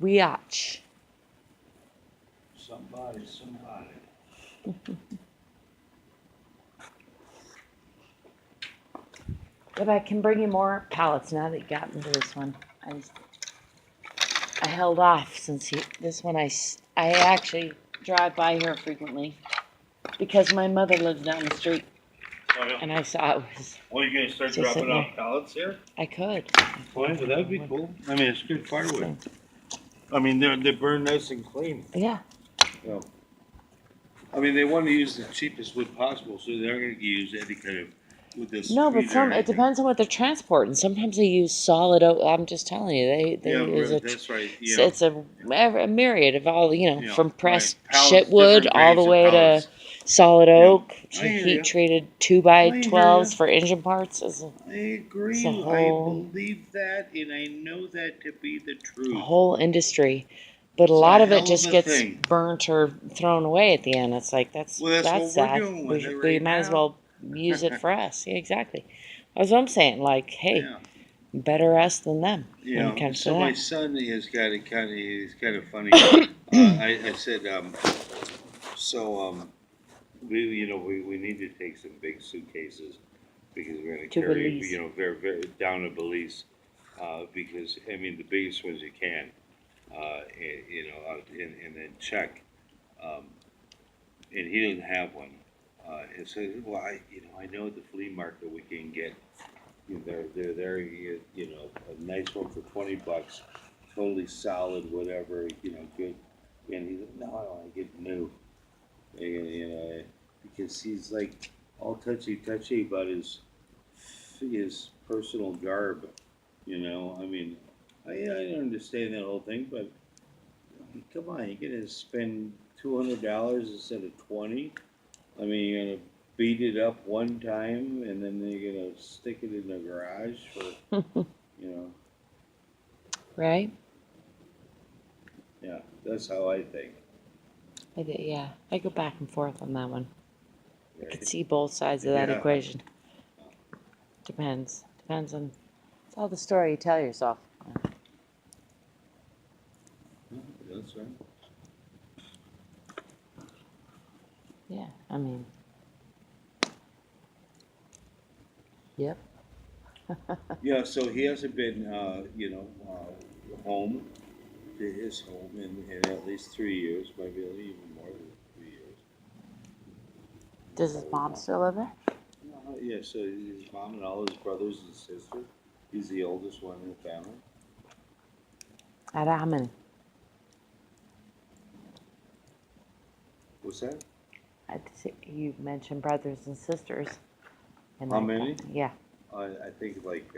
Wiatch. Somebody. But I can bring you more pallets now that you got into this one. I held off since this one I actually drive by here frequently because my mother lives down the street. Oh, yeah. And I saw it was. Well, you're going to start just dropping sitting off there. pallets here? I could. Well, that'd be cool. I mean, it's good firewood. I mean, they burn nice and clean. Yeah. You know. I mean, they want to use the cheapest wood possible, so they're going to use any kind of with this. No, but it depends on what they're transporting. Sometimes they use solid oak. I'm just telling you, they use right, that's right. It's a myriad of all from pressed pallets, shitwood all the way to solid oak to hear heat ya. treated I 2x12s hear for engine parts. I agree. It's a whole- I believe that, and I know that to be the A truth. whole industry. But a It's lot a of it hell just of a gets thing. burnt or thrown away at the end. It's like that's Well, that's what we're sad. doing with it We right might as now. well use it for us. Yeah, exactly. That's what I'm saying. Like, hey, Yeah. better us than them. You when know, it comes so to my that. son he's kind of funny. I said, we need to take some big suitcases because we're going to To carry, Belize. very down to Belize, because I mean the biggest ones you can, and then check, and he didn't have one, and so well I know at the flea market we can get. They're there. A nice one for $20, totally solid, whatever. Good. And he said, "No, I want to get new." And because he's like all touchy about his personal garb. I mean, I understand that whole thing, but come on, you're gonna spend $200 instead of 20. I mean, you're gonna beat it up one time, and then you're gonna stick it in the garage for, Right? Yeah, that's how I think. Yeah. I go back and forth on that one. Right? I can see both sides of that Yeah. equation. Depends on. It's all the story you tell yourself. That's right. Yeah. I mean. Yep. Yeah, so he hasn't been, home to his home in at least 3 years, maybe even more than 3 years. Does his mom still live there? Yeah, so his mom and all his brothers and sisters. He's the oldest one in the family. Out of how many? What's that? You mentioned brothers and sisters. And How many? Yeah. I think like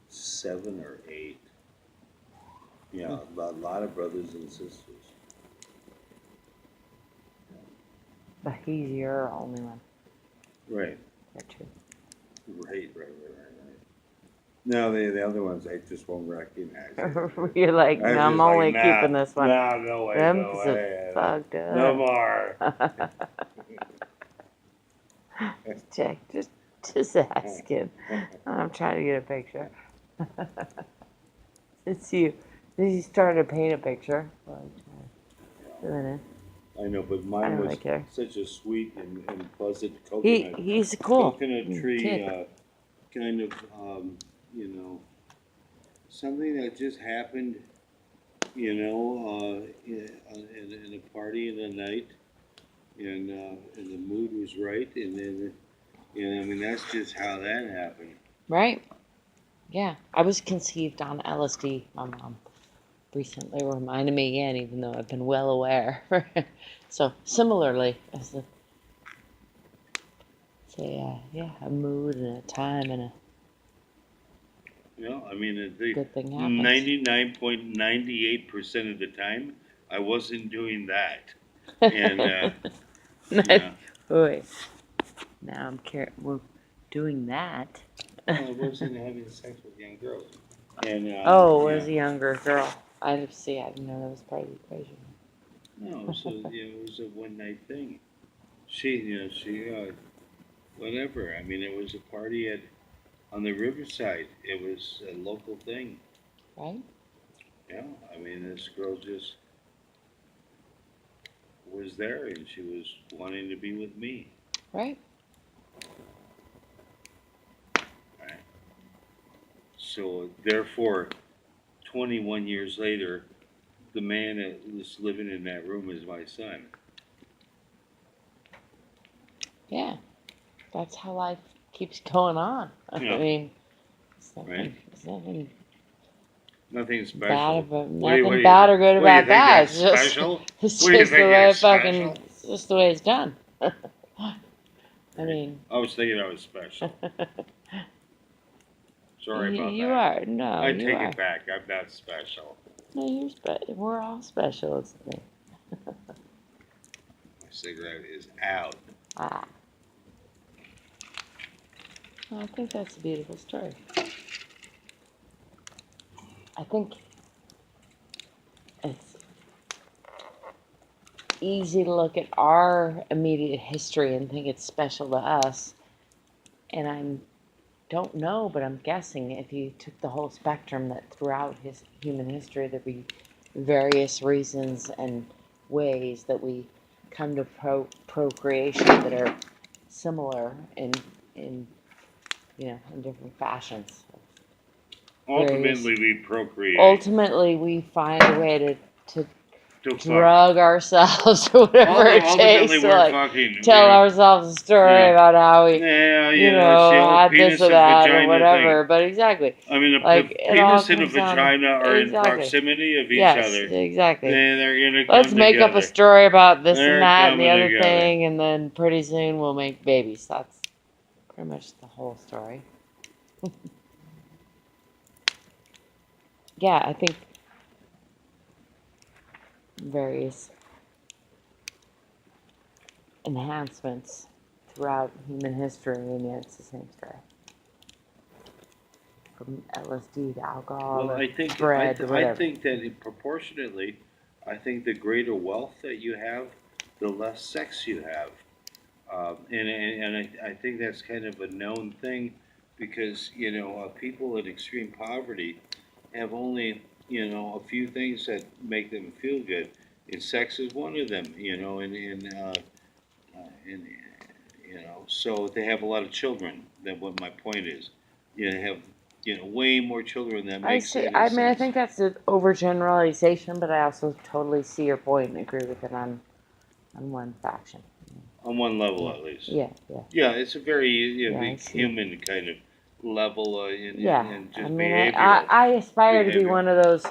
7 or 8. Yeah, a lot of brothers and sisters. But he's your only one. Right. Gotcha. Right. No, the other ones I just won't recognize. You're like, no, I'm only keeping this one. No way, Them no way. fucked up. No more. Jack, just asking. I'm trying to get a picture. It's you. You started to paint a picture. Doing it. I know, but mine was such a sweet and pleasant coconut. He's cool. Coconut tree, kid. kind of, something that just happened, in a party in the night, and the mood was right, and then, I mean, that's just how that happened. Right. Yeah. I was conceived on LSD. My mom recently reminded me again, even though I've been well aware. So similarly, as a mood and a time and a I mean, the good thing happens. 99.98% of the time, I wasn't doing that, and Wait. Now I'm we're doing that. I wasn't having sex with young girls. And it was a younger girl. I didn't know that was part of the equation. No, so it was a one night thing. She whatever. I mean, it was a party on the riverside. It was a local thing. Right. Yeah, I mean, this girl just was there and she was wanting to be with me. Right? Right? So therefore, 21 years later, the man that was living in that room is my son. Yeah. That's how life keeps going on. I Yeah. mean, Right? it's nothing Nothing bad special. about What do you, nothing bad or good what do you about think that. that's special? It's What do you just the think way that's fucking special? it's just the way it's done. I mean, I was thinking I was special. Sorry about you that. are. No, I you take are. it back. I'm not special. No, you're special. We're all special, isn't it? My cigarette is out. Ah. Well, I think that's a beautiful story. I think it's easy to look at our immediate history and think it's special to us. And I don't know, but I'm guessing if you took the whole spectrum that throughout human history there'd be various reasons and ways that we come to procreation that are similar in in different fashions. Ultimately, we procreate. Ultimately, we find a way to To fuck. drug ourselves or whatever it Ultimately, takes to we're like fucking. tell ourselves a story about how we Yeah, you it's know the old had penis this or and that or vagina whatever. thing. But exactly, I mean, like the it all penis and the comes down vagina are in exactly. proximity of each Yes, other. exactly. Then they're gonna come Let's make together. up a story about this They're and that and the coming other together. thing, and then pretty soon we'll make babies. That's pretty much the whole story. Yeah, I think various enhancements throughout human history, and yet it's the same story. From LSD to alcohol Well, to bread to I whatever. think that proportionately, I think the greater wealth that you have, the less sex you have. I think that's kind of a known thing because, people in extreme poverty have only, a few things that make them feel good. And sex is one of them, and so they have a lot of children. That's what my point is. They have, way more children. That I makes see. any I mean, I sense. think that's an overgeneralization, but I also totally see your point and agree with it on one faction. On one level, Yeah, at least. yeah, yeah. Yeah, it's a very I see. human kind of level Yeah, and I just mean, behavioral. I aspire to be Behavior. one of those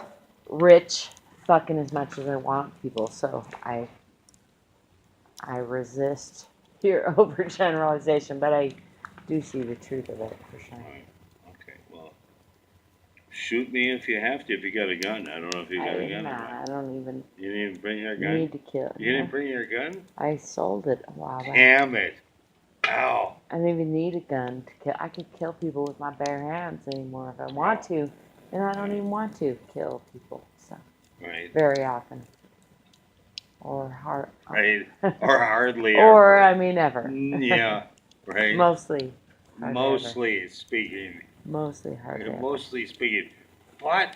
rich, fucking as much as I want people. So I resist your overgeneralization, but I do see the truth of it for sure. Right. Okay. Well, shoot me if you have to. If you got a gun, I don't know if you got a gun or I not. don't even You didn't even bring your gun. need to kill. You didn't bring your gun. I sold it a while back. Damn it! Ow! I don't even need a gun to kill. I could kill people with my bare hands anymore if I want to, and I don't even want to kill people. So Right. very often, or hard, Right. Or hardly or ever. I mean ever. Yeah. Right. Mostly. Hardly Mostly speaking. ever. Mostly hardly ever. Mostly speaking. But